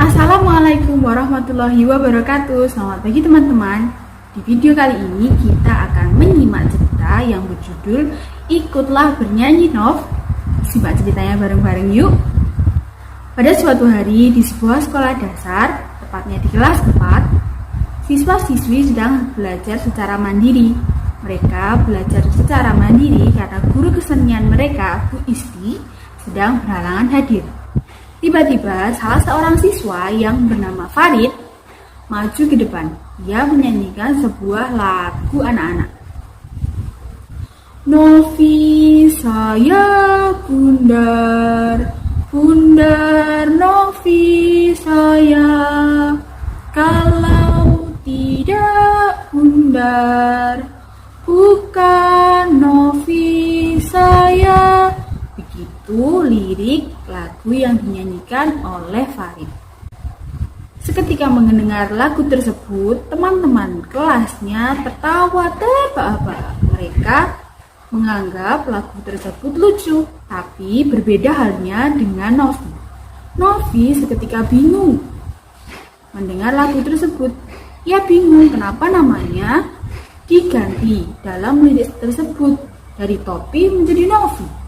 Assalamualaikum warahmatullahi wabarakatuh. Selamat pagi teman-teman. Di video kali ini kita akan menyimak cerita yang berjudul Ikutlah Bernyanyi Nov. Simak ceritanya bareng-bareng yuk. Pada suatu hari di sebuah sekolah dasar, tepatnya di kelas 4, siswa-siswi sedang belajar secara mandiri. Mereka belajar secara mandiri karena guru kesenian mereka, Bu Isti, sedang berhalangan hadir. Tiba-tiba salah seorang siswa yang bernama Farid maju ke depan. Dia menyanyikan sebuah lagu anak-anak. Novi saya bundar, bundar Novi saya. Kalau tidak bundar, bukan Novi saya. Begitu lirik lagu yang dinyanyikan oleh Farid. Seketika mendengar lagu tersebut, teman-teman kelasnya tertawa terbahak-bahak. Mereka menganggap lagu tersebut lucu, tapi berbeda halnya dengan Novi. Novi seketika bingung mendengar lagu tersebut. Ia bingung kenapa namanya diganti dalam lirik tersebut dari Topi menjadi Novi.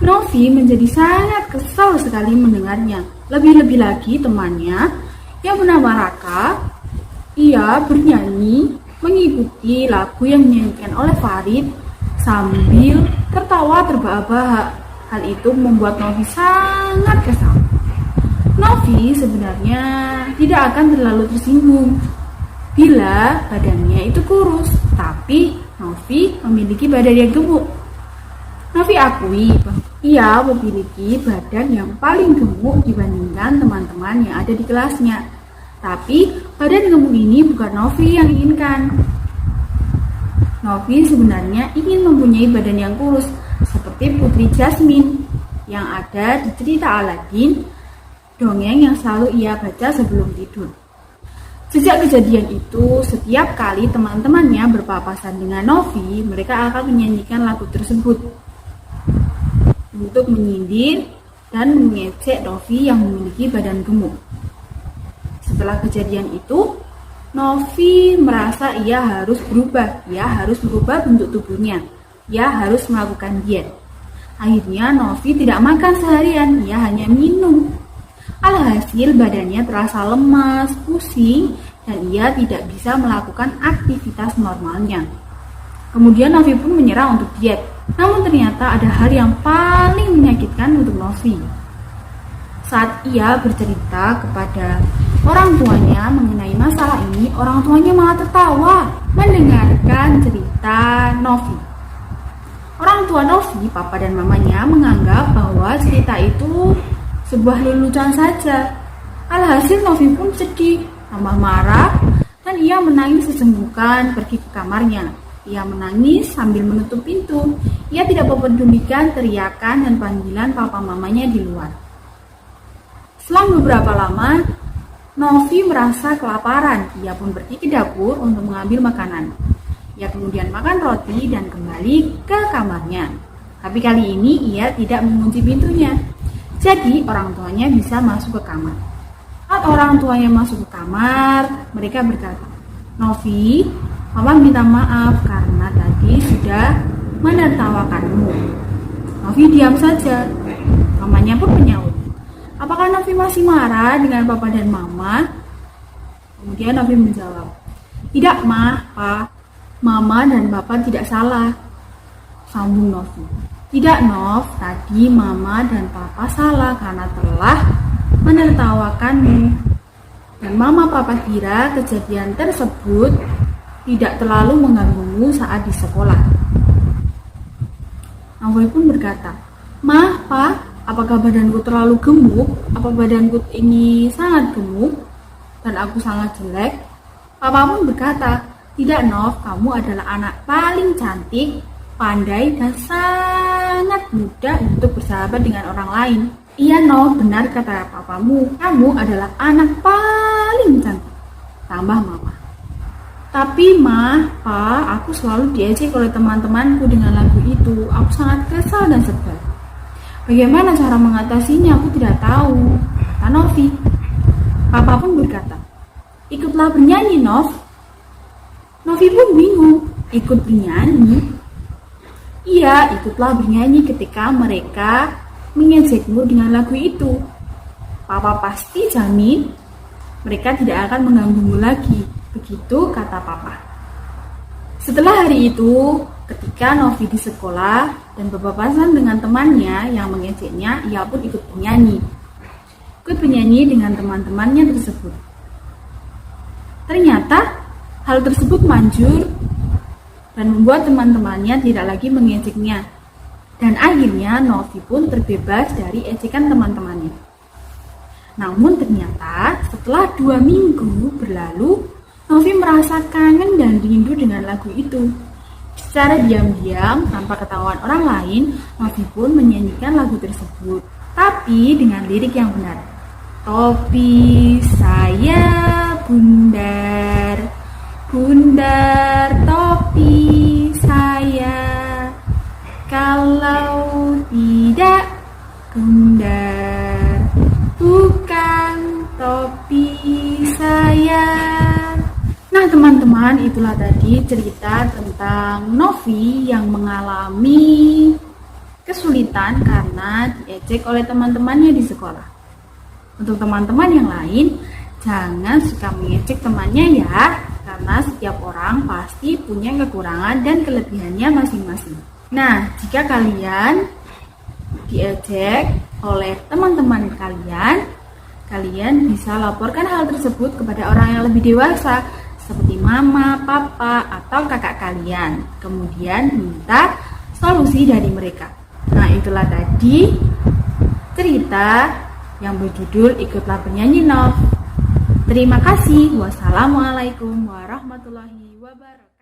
Novi menjadi sangat kesal sekali mendengarnya. Lebih-lebih lagi temannya yang bernama Raka, ia bernyanyi mengikuti lagu yang dinyanyikan oleh Farid sambil tertawa terbahak-bahak. Hal itu membuat Novi sangat kesal. Novi sebenarnya tidak akan terlalu tersinggung bila badannya itu kurus, tapi Novi memiliki badan yang gemuk. Novi akui bahwa ia memiliki badan yang paling gemuk dibandingkan teman-teman yang ada di kelasnya. Tapi badan gemuk ini bukan Novi yang inginkan. Novi sebenarnya ingin mempunyai badan yang kurus seperti Putri Jasmine yang ada di cerita Aladin, dongeng yang selalu ia baca sebelum tidur. Sejak kejadian itu, setiap kali teman-temannya berpapasan dengan Novi, mereka akan menyanyikan lagu tersebut untuk menyindir dan mengejek Novi yang memiliki badan gemuk. Setelah kejadian itu, Novi merasa ia harus berubah. Ia harus merubah bentuk tubuhnya. Ia harus melakukan diet. Akhirnya Novi tidak makan seharian, ia hanya minum. Alhasil badannya terasa lemas, pusing, dan ia tidak bisa melakukan aktivitas normalnya. Kemudian Novi pun menyerah untuk diet. Namun ternyata ada hal yang paling menyakitkan untuk Novi. Saat ia bercerita kepada orang tuanya mengenai masalah ini, orang tuanya malah tertawa mendengarkan cerita Novi. Orang tua Novi, papa dan mamanya, menganggap bahwa cerita itu sebuah lelucon saja. Alhasil Novi pun sedih, tambah marah, dan ia menangis sesenggukan pergi ke kamarnya. Ia menangis sambil menutup pintu. Ia tidak mempedulikan teriakan dan panggilan papa mamanya di luar. Selang beberapa lama, Novi merasa kelaparan. Ia pun pergi ke dapur untuk mengambil makanan. Ia kemudian makan roti dan kembali ke kamarnya. Tapi kali ini ia tidak mengunci pintunya. Jadi orang tuanya bisa masuk ke kamar. Saat orang tuanya masuk ke kamar, mereka berkata, "Novi, Mama minta maaf karena tadi sudah menertawakanmu." Novi diam saja. Mamanya pun menyaut, "Apakah Novi masih marah dengan papa dan mama?" Kemudian Novi menjawab, "Tidak, Ma, Pa. Mama dan papa tidak salah." Sambung Novi, "Tidak, Nov. Tadi mama dan papa salah karena telah menertawakanmu. Dan mama papa kira kejadian tersebut tidak terlalu mengganggumu saat di sekolah." Novi pun berkata, "Ma, Pa, apakah badanku terlalu gemuk? Apa badanku ini sangat gemuk dan aku sangat jelek?" Papa pun berkata, "Tidak, Nov, kamu adalah anak paling cantik, pandai, dan sangat mudah untuk bersahabat dengan orang lain." "Iya, Nov, benar kata papamu. Kamu adalah anak paling cantik," tambah mama. "Tapi Ma, Pa, aku selalu diejek oleh teman-temanku dengan lagu itu. Aku sangat kesal dan sebel. Bagaimana cara mengatasinya aku tidak tahu," kata Novi. ikutlah bernyanyi, Nov. Novi pun bingung, ikut bernyanyi? Iya, ikutlah bernyanyi ketika mereka mengejekmu dengan lagu itu. Papa pasti jamin mereka tidak akan mengganggumu lagi. Begitu kata Papa. Setelah hari itu, ketika Novi di sekolah dan berpapasan dengan temannya yang mengejeknya, ia pun ikut bernyanyi. Ikut bernyanyi dengan teman-temannya tersebut. Ternyata hal tersebut manjur dan membuat teman-temannya tidak lagi mengejeknya. Dan akhirnya Novi pun terbebas dari ejekan teman-temannya. Namun ternyata setelah 2 minggu berlalu, Novi merasa kangen dan rindu dengan lagu itu. Secara diam-diam, tanpa ketahuan orang lain, Novi pun menyanyikan lagu tersebut. Tapi dengan lirik yang benar. Topi saya bundar, bundar topi saya, kalau tidak bundar, bukan topi saya. Nah teman-teman, itulah tadi cerita tentang Novi yang mengalami kesulitan karena diejek oleh teman-temannya di sekolah. Untuk teman-teman yang lain, jangan suka mengejek temannya ya, karena setiap orang pasti punya kekurangan dan kelebihannya masing-masing. Nah, jika kalian diejek oleh teman-teman kalian, kalian bisa laporkan hal tersebut kepada orang yang lebih dewasa, seperti mama, papa, atau kakak kalian. Kemudian minta solusi dari mereka. Nah, itulah tadi cerita yang berjudul Ikutlah Bernyanyi Nov. Terima kasih. Wassalamualaikum warahmatullahi wabarakatuh.